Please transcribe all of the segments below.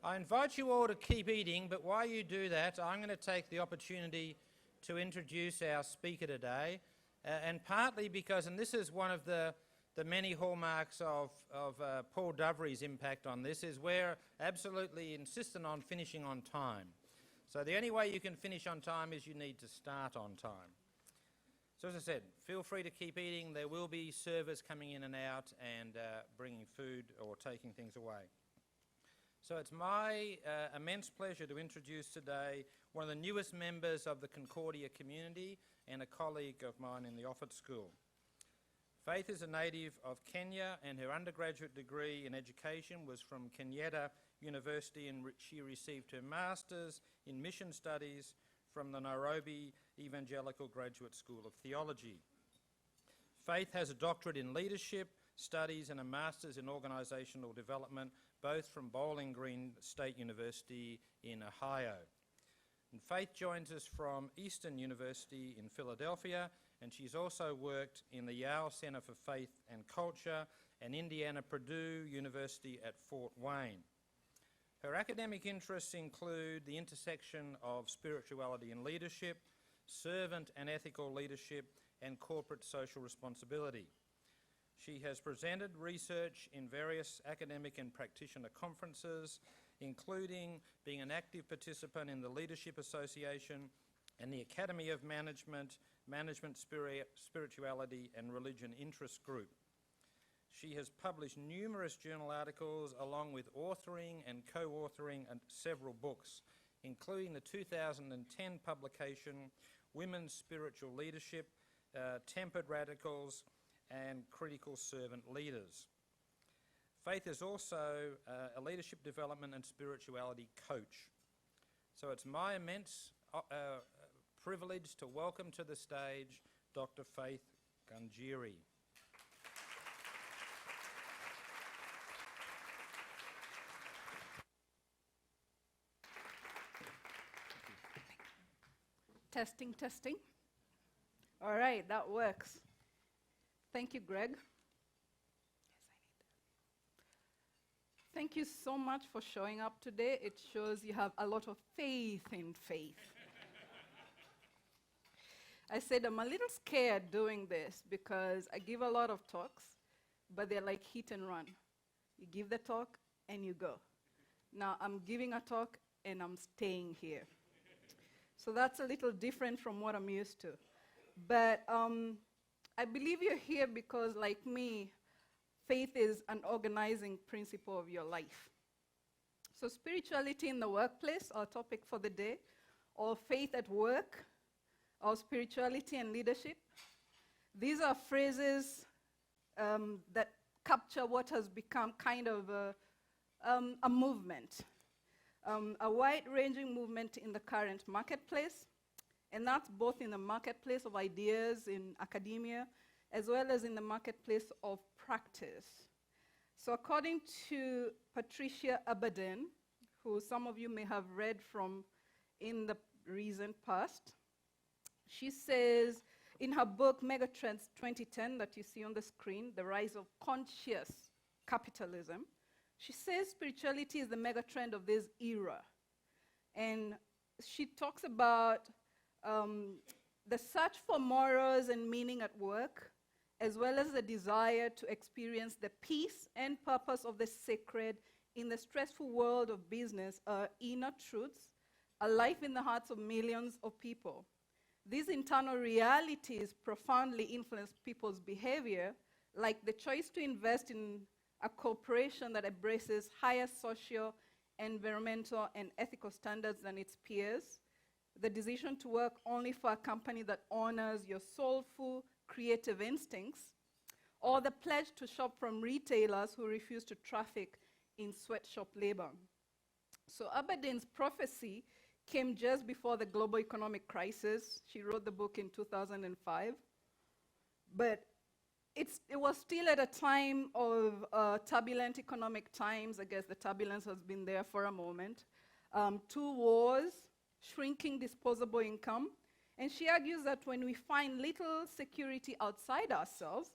I invite you all to keep eating, but while you do that, I'm going to take the opportunity to introduce our speaker today, and partly because, and this is one of the many hallmarks of Paul Dovery's impact on this, is we're absolutely insistent on finishing on time. So the only way you can finish on time is you need to start on time. So as I said, feel free to keep eating. There will be servers coming in and out and bringing food or taking things away. So it's my immense pleasure to introduce today one of the newest members of the Concordia community and a colleague of mine in the Offutt School. Faith is a native of Kenya, and her undergraduate degree in education was from Kenyatta University, in which she received her master's in mission studies from the Nairobi Evangelical Graduate School of Theology. Faith has a doctorate in leadership studies and a master's in organisational development, both from Bowling Green State University in Ohio. And Faith joins us from Eastern University in Philadelphia, and she's also worked in the Yale Center for Faith and Culture and Indiana Purdue University at Fort Wayne. Her academic interests include the intersection of spirituality and leadership, servant and ethical leadership, and corporate social responsibility. She has presented research in various academic and practitioner conferences, including being an active participant in the Leadership Association and the Academy of Management, Spirituality and Religion Interest Group. She has published numerous journal articles along with authoring and co-authoring several books, including the 2010 publication Women's Spiritual Leadership, Tempered Radicals and Critical Servant Leaders. Faith is also a leadership development and spirituality coach. So it's my immense privilege to welcome to the stage Dr. Faith Ngunjiri. Testing, testing. All right, that works. Thank you, Greg. Thank you so much for showing up today. It shows you have a lot of faith in faith. I said I'm a little scared doing this because I give a lot of talks, but they're like hit and run. You give the talk and you go. Now I'm giving a talk and I'm staying here. So that's a little different from what I'm used to. But I believe you're here because, like me, faith is an organizing principle of your life. So spirituality in the workplace, our topic for the day, or faith at work, or spirituality and leadership. These are phrases that capture what has become kind of a movement, a wide-ranging movement in the current marketplace, and that's both in the marketplace of ideas in academia, as well as in the marketplace of practice. So according to Patricia Aberdeen, who some of you may have read from in the recent past, she says in her book, Megatrend 2010, that you see on the screen, The Rise of Conscious Capitalism, she says spirituality is the megatrend of this era. And she talks about the search for morals and meaning at work, as well as the desire to experience the peace and purpose of the sacred in the stressful world of business are inner truths, alive in the hearts of millions of people. These internal realities profoundly influence people's behavior, like the choice to invest in a corporation that embraces higher social, environmental, and ethical standards than its peers, the decision to work only for a company that honors your soulful, creative instincts, or the pledge to shop from retailers who refuse to traffic in sweatshop labor. So Aberdeen's prophecy came just before the global economic crisis. She wrote the book in 2005. But it was still at a time of turbulent economic times. I guess the turbulence has been there for a moment. 2 wars, shrinking disposable income. And she argues that when we find little security outside ourselves,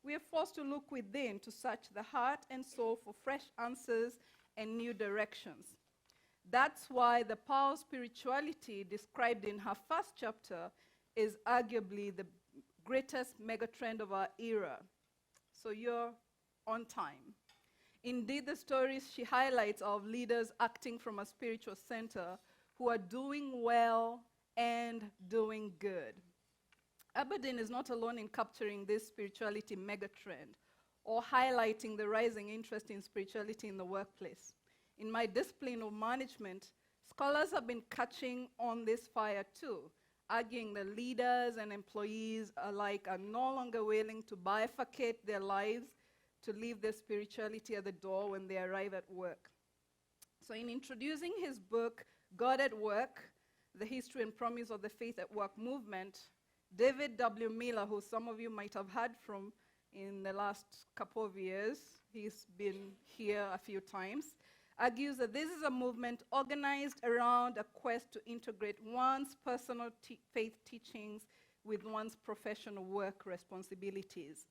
we are forced to look within to search the heart and soul for fresh answers and new directions. That's why the power of spirituality described in her first chapter is arguably the greatest megatrend of our era. So you're on time. Indeed, the stories she highlights are of leaders acting from a spiritual center who are doing well and doing good. Aberdeen is not alone in capturing this spirituality megatrend or highlighting the rising interest in spirituality in the workplace. In my discipline of management, scholars have been catching on this fire too, arguing that leaders and employees alike are no longer willing to bifurcate their lives to leave their spirituality at the door when they arrive at work. So in introducing his book, God at Work, The History and Promise of the Faith at Work Movement, David W. Miller, who some of you might have heard from in the last couple of years, he's been here a few times, argues that this is a movement organized around a quest to integrate one's personal faith teachings with one's professional work responsibilities.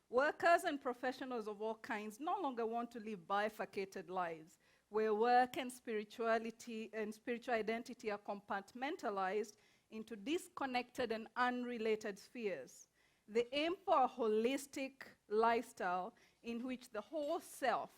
Workers and professionals of all kinds no longer want to live bifurcated lives, where work and spirituality and spiritual identity are compartmentalized into disconnected and unrelated spheres. They aim for a holistic lifestyle in which the whole self,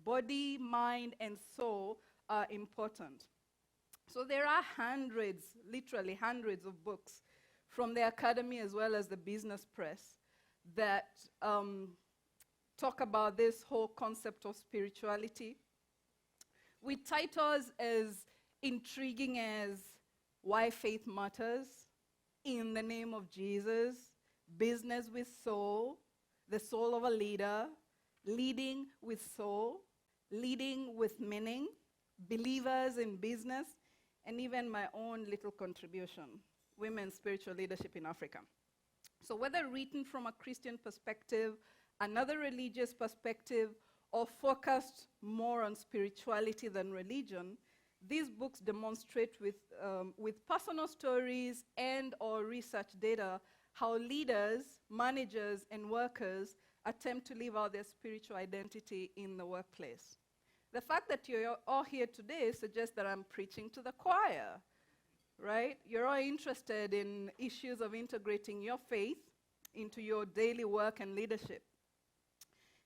body, mind, and soul are important. So there are hundreds, literally hundreds of books from the academy as well as the business press that talk about this whole concept of spirituality, with titles as intriguing as Why Faith Matters, In the Name of Jesus, Business with Soul, The Soul of a Leader, Leading with Soul, Leading with Meaning, Believers in Business, and even my own little contribution, Women's Spiritual Leadership in Africa. So whether written from a Christian perspective, another religious perspective, or focused more on spirituality than religion, these books demonstrate with personal stories and or research data how leaders, managers, and workers attempt to live out their spiritual identity in the workplace. The fact that you're all here today suggests that I'm preaching to the choir, right? You're all interested in issues of integrating your faith into your daily work and leadership.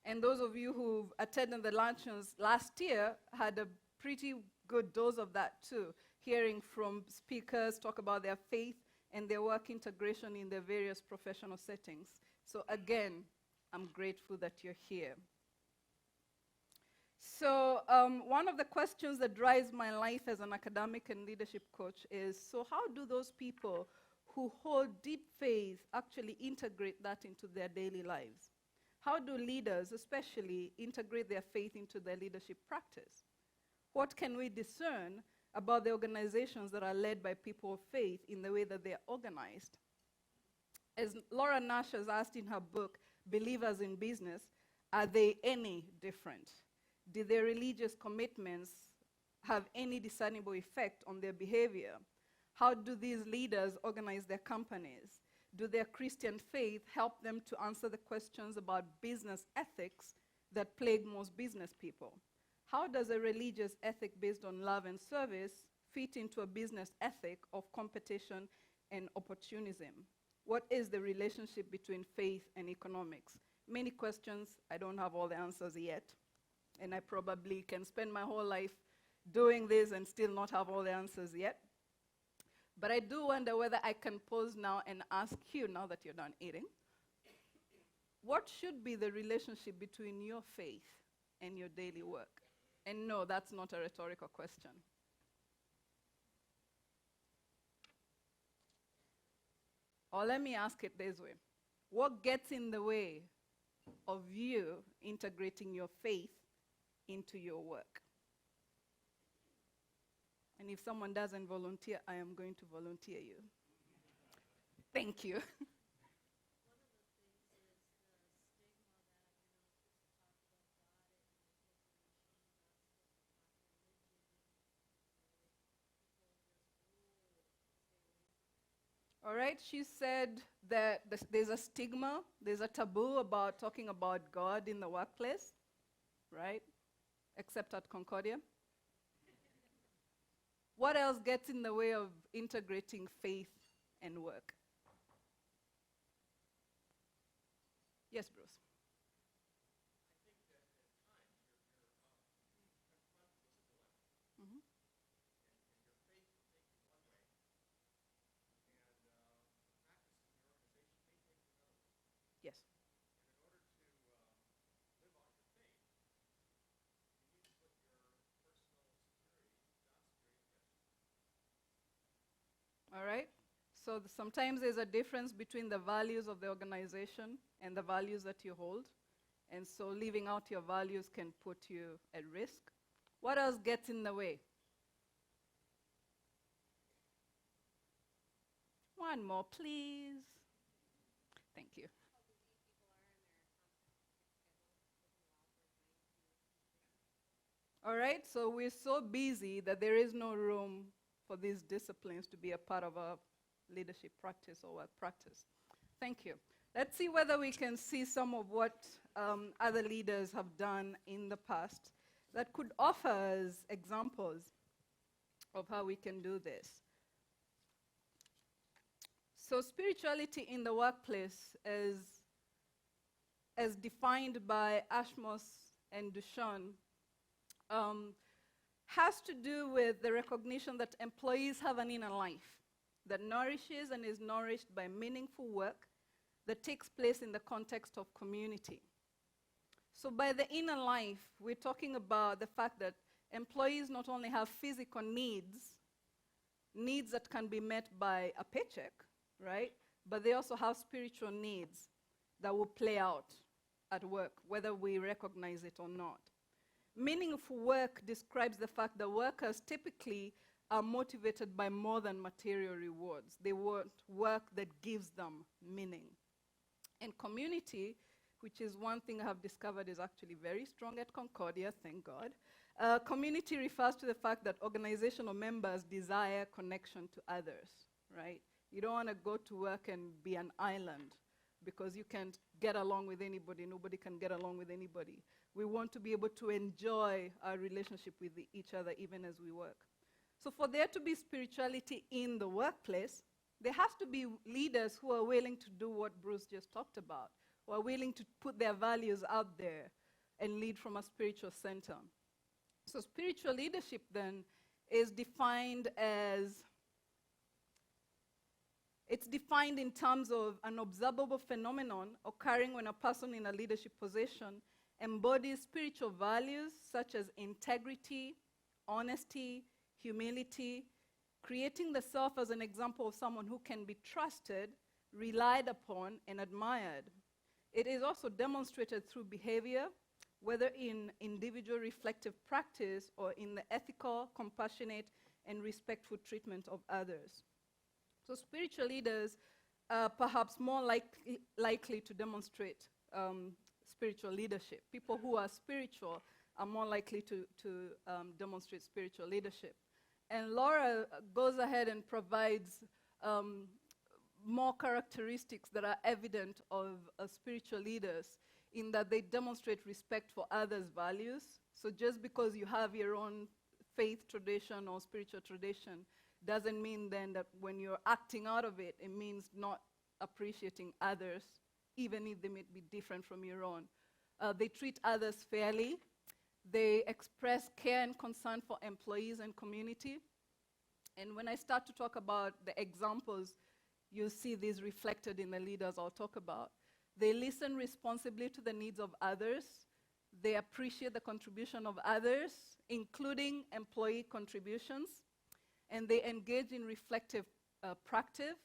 And those of you who've attended the luncheons last year had a pretty good dose of that too, hearing from speakers talk about their faith and their work integration in their various professional settings. So again, I'm grateful that you're here. So one of the questions that drives my life as an academic and leadership coach is, so how do those people who hold deep faith actually integrate that into their daily lives? How do leaders, especially, integrate their faith into their leadership practice? What can we discern about the organizations that are led by people of faith in the way that they are organized? As Laura Nash has asked in her book, Believers in Business, are they any different? Did their religious commitments have any discernible effect on their behavior? How do these leaders organize their companies? Do their Christian faith help them to answer the questions about business ethics that plague most business people? How does a religious ethic based on love and service fit into a business ethic of competition and opportunism? What is the relationship between faith and economics? Many questions, I don't have all the answers yet, and I probably can spend my whole life doing this and still not have all the answers yet. But I do wonder whether I can pause now and ask you, now that you're done eating, what should be the relationship between your faith and your daily work? And no, that's not a rhetorical question. Or let me ask it this way. What gets in the way of you integrating your faith into your work? And if someone doesn't volunteer, I am going to volunteer you. Thank you. All right, she said that there's a stigma, there's a taboo about talking about God in the workplace, right? Except at Concordia. What else gets in the way of integrating faith and work? Yes, Bruce. Mhm. Yes. All right? So sometimes there's a difference between the values of the organization and the values that you hold. And so leaving out your values can put you at risk. What else gets in the way? One more, please. Thank you. All right, so we're so busy that there is no room for these disciplines to be a part of our leadership practice or work practice. Thank you. Let's see whether we can see some of what other leaders have done in the past that could offer us examples of how we can do this. So spirituality in the workplace is, as defined by Ashmos and Duchamp, has to do with the recognition that employees have an inner life that nourishes and is nourished by meaningful work that takes place in the context of community. So by the inner life, we're talking about the fact that employees not only have physical needs that can be met by a paycheck, right? But they also have spiritual needs that will play out at work, whether we recognize it or not. Meaningful work describes the fact that workers typically are motivated by more than material rewards. They want work that gives them meaning. And community, which is one thing I have discovered is actually very strong at Concordia, thank God. Community refers to the fact that organizational members desire connection to others, right? You don't want to go to work and be an island because you can't get along with anybody, nobody can get along with anybody. We want to be able to enjoy our relationship with each other even as we work. So for there to be spirituality in the workplace, there has to be leaders who are willing to do what Bruce just talked about, who are willing to put their values out there and lead from a spiritual center. So spiritual leadership then is defined as, it's defined in terms of an observable phenomenon occurring when a person in a leadership position embodies spiritual values such as integrity, honesty, humility, creating the self as an example of someone who can be trusted, relied upon, and admired. It is also demonstrated through behavior, whether in individual reflective practice or in the ethical, compassionate, and respectful treatment of others. So spiritual leaders are perhaps more likely to demonstrate spiritual leadership. People who are spiritual are more likely to demonstrate spiritual leadership. And Laura goes ahead and provides more characteristics that are evident of spiritual leaders in that they demonstrate respect for others' values. So just because you have your own faith tradition or spiritual tradition doesn't mean then that when you're acting out of it, it means not appreciating others, even if they may be different from your own. They treat others fairly. They express care and concern for employees and community. And when I start to talk about the examples, you'll see these reflected in the leaders I'll talk about. They listen responsibly to the needs of others. They appreciate the contribution of others, including employee contributions. And they engage in reflective practice.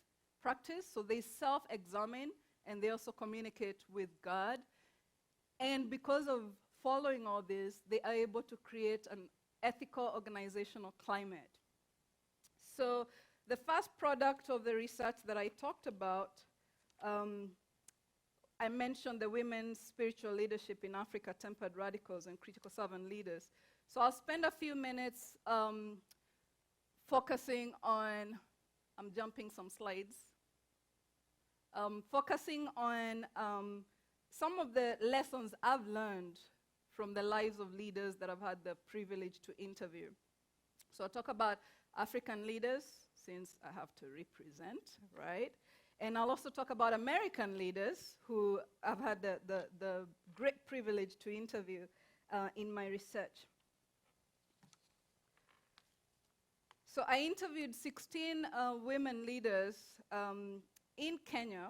So they self-examine and they also communicate with God. And because of following all this, they are able to create an ethical organizational climate. So the first product of the research that I talked about, I mentioned the women's spiritual leadership in Africa, tempered radicals and critical servant leaders. So I'll spend a few minutes focusing on, I'm jumping some slides, focusing on some of the lessons I've learned from the lives of leaders that I've had the privilege to interview. So I'll talk about African leaders, since I have to represent, right? And I'll also talk about American leaders who I've had the great privilege to interview in my research. So I interviewed 16 women leaders in Kenya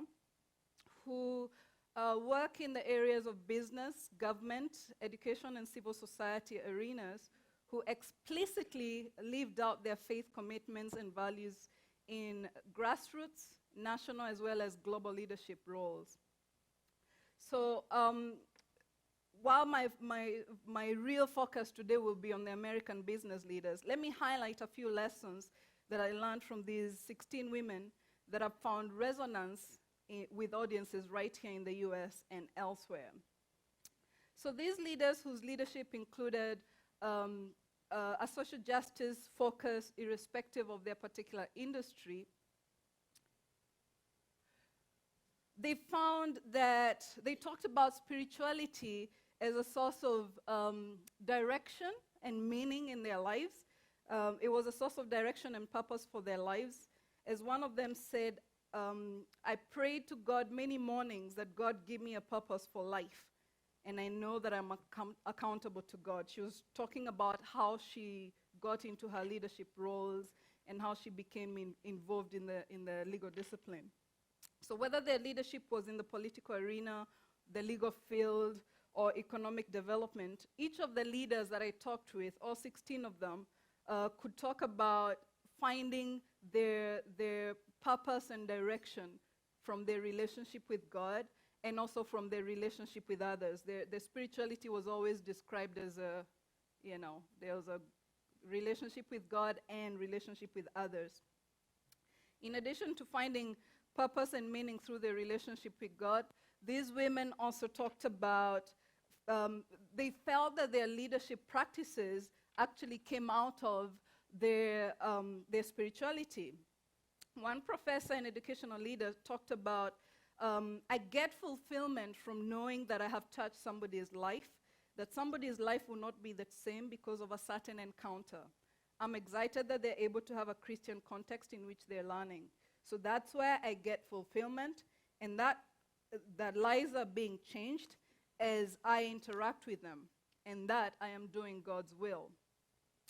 who work in the areas of business, government, education, and civil society arenas, who explicitly lived out their faith commitments and values in grassroots, national, as well as global leadership roles. So while my real focus today will be on the American business leaders, let me highlight a few lessons that I learned from these 16 women that have found resonance with audiences right here in the US and elsewhere. So these leaders, whose leadership included a social justice focus irrespective of their particular industry, they found that they talked about spirituality as a source of direction and meaning in their lives. It was a source of direction and purpose for their lives. As one of them said, I prayed to God many mornings that God give me a purpose for life, and I know that I'm accountable to God. She was talking about how she got into her leadership roles and how she became involved in the legal discipline. So whether their leadership was in the political arena, the legal field, or economic development, each of the leaders that I talked with, all 16 of them, could talk about finding their purpose and direction from their relationship with God and also from their relationship with others. Their spirituality was always described as there was a relationship with God and relationship with others. In addition to finding purpose and meaning through their relationship with God, these women also talked about, they felt that their leadership practices actually came out of their spirituality. One professor and educational leader talked about, I get fulfillment from knowing that I have touched somebody's life, that somebody's life will not be the same because of a certain encounter. I'm excited that they're able to have a Christian context in which they're learning. So that's where I get fulfillment, and that lives are being changed as I interact with them, and that I am doing God's will.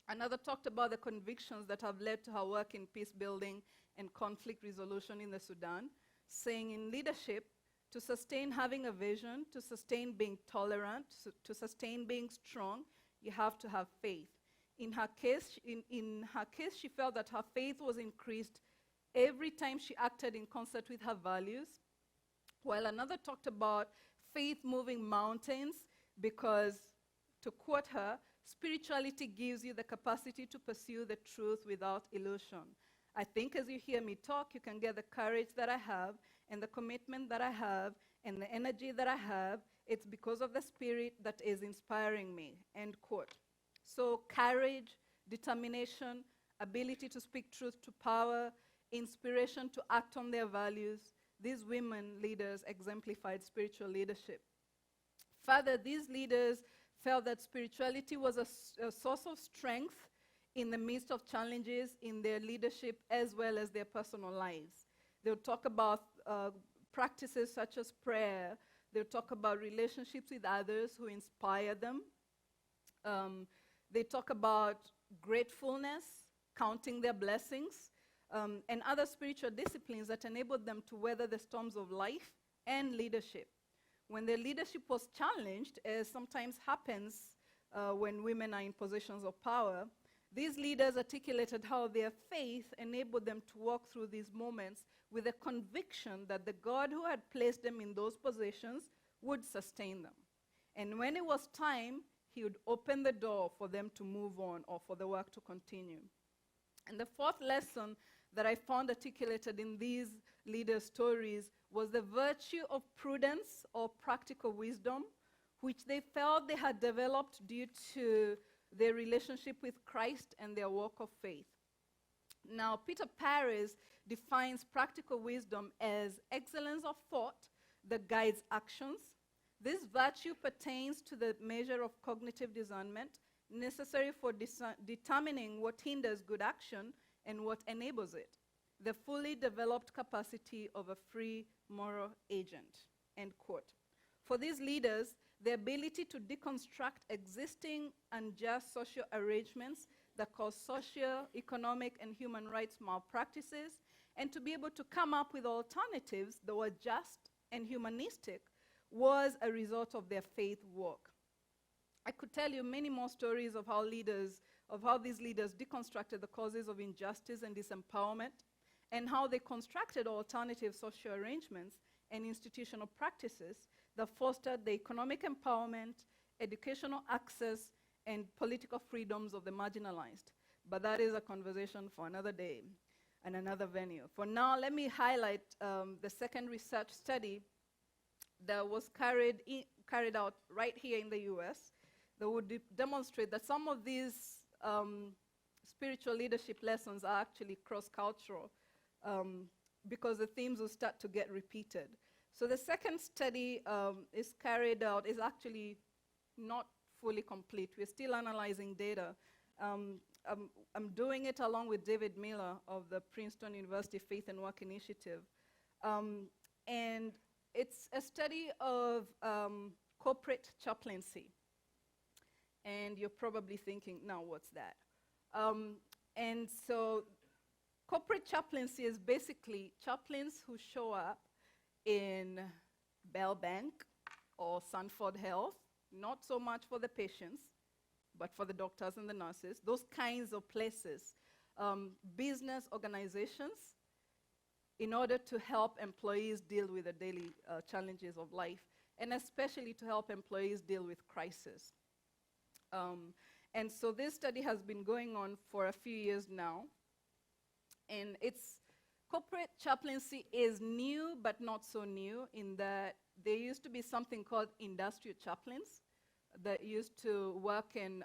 Another talked about the convictions that have led to her work in peace building and conflict resolution in the Sudan, saying in leadership, to sustain having a vision, to sustain being tolerant, to sustain being strong, you have to have faith. In her case, she felt that her faith was increased every time she acted in concert with her values, while another talked about faith moving mountains because, to quote her, spirituality gives you the capacity to pursue the truth without illusion. I think as you hear me talk, you can get the courage that I have and the commitment that I have and the energy that I have. It's because of the Spirit that is inspiring me, end quote. So courage, determination, ability to speak truth to power, inspiration to act on their values, these women leaders exemplified spiritual leadership. Further, these leaders felt that spirituality was a source of strength in the midst of challenges in their leadership as well as their personal lives. They'll talk about practices such as prayer. They'll talk about relationships with others who inspire them. They talk about gratefulness, counting their blessings, and other spiritual disciplines that enabled them to weather the storms of life and leadership. When their leadership was challenged, as sometimes happens when women are in positions of power, these leaders articulated how their faith enabled them to walk through these moments with a conviction that the God who had placed them in those positions would sustain them. And when it was time, he would open the door for them to move on or for the work to continue. And the fourth lesson that I found articulated in these leaders' stories was the virtue of prudence or practical wisdom, which they felt they had developed due to their relationship with Christ and their walk of faith. Now, Peter Paris defines practical wisdom as excellence of thought that guides actions. This virtue pertains to the measure of cognitive discernment necessary for determining what hinders good action and what enables it. The fully developed capacity of a free moral agent, end quote. For these leaders, the ability to deconstruct existing unjust social arrangements that cause social, economic, and human rights malpractices, and to be able to come up with alternatives that were just and humanistic, was a result of their faith work. I could tell you many more stories of how these leaders deconstructed the causes of injustice and disempowerment, and how they constructed alternative social arrangements and institutional practices that fostered the economic empowerment, educational access, and political freedoms of the marginalized. But that is a conversation for another day and another venue. For now, let me highlight the second research study that was carried out right here in the US that would demonstrate that some of these spiritual leadership lessons are actually cross-cultural because the themes will start to get repeated. So the second study is carried out, is actually not fully complete. We're still analyzing data. I'm doing it along with David Miller of the Princeton University Faith and Work Initiative. And it's a study of corporate chaplaincy. And you're probably thinking, now what's that? And so corporate chaplaincy is basically chaplains who show up in Bell Bank or Sanford Health, not so much for the patients, but for the doctors and the nurses, those kinds of places, business organizations, in order to help employees deal with the daily challenges of life, and especially to help employees deal with crisis. And so this study has been going on for a few years now, and corporate chaplaincy is new, but not so new, in that there used to be something called industrial chaplains that used to work in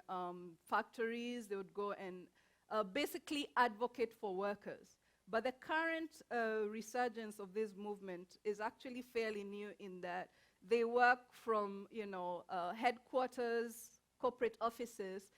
factories. They would go and basically advocate for workers. But the current resurgence of this movement is actually fairly new in that they work from headquarters, corporate offices,